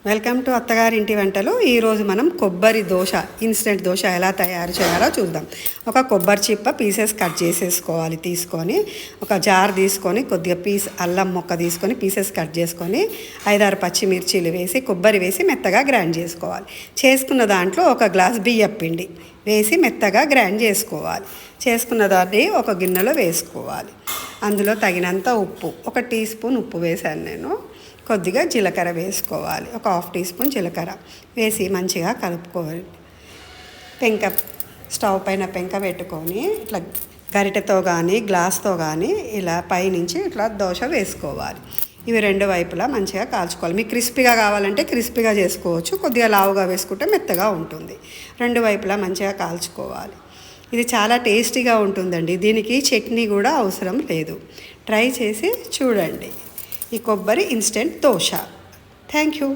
Welcome to అత్తగారింటి వంటలు. ఈరోజు మనం కొబ్బరి దోశ, ఇన్స్టెంట్ దోశ ఎలా తయారు చేయాలో చూద్దాం. ఒక కొబ్బరి చిప్ప పీసెస్ కట్ చేసేసుకోవాలి. తీసుకొని ఒక జార్ తీసుకొని కొద్దిగా అల్లం మొక్క తీసుకొని పీసెస్ కట్ చేసుకొని 5-6 పచ్చిమిర్చీలు వేసి కొబ్బరి వేసి మెత్తగా గ్రైండ్ చేసుకోవాలి. చేసుకున్న దాంట్లో ఒక గ్లాస్ బియ్యం పిండి వేసి మెత్తగా గ్రైండ్ చేసుకోవాలి. చేసుకున్న దాన్ని ఒక గిన్నెలో వేసుకోవాలి. అందులో తగినంత ఉప్పు, 1 టీ స్పూన్ ఉప్పు వేశాను నేను. కొద్దిగా జీలకర్ర వేసుకోవాలి, ఒక 1/2 టీ స్పూన్ జీలకర్ర వేసి మంచిగా కలుపుకోవాలి. స్టవ్ పైన పెంక పెట్టుకొని ఇట్లా గరిటెతో కానీ గ్లాస్తో కానీ ఇలా పైనుంచి ఇట్లా దోశ వేసుకోవాలి. ఇవి 2 వైపులా మంచిగా కాల్చుకోవాలి. మీకు క్రిస్పీగా కావాలంటే క్రిస్పీగా చేసుకోవచ్చు, కొద్దిగా లావుగా వేసుకుంటే మెత్తగా ఉంటుంది. 2 వైపులా మంచిగా కాల్చుకోవాలి. ఇది చాలా టేస్టీగా ఉంటుందండి. దీనికి చట్నీ కూడా అవసరం లేదు. ట్రై చేసి చూడండి ఈ కొబ్బరి ఇన్స్టెంట్ దోశ. Thank you.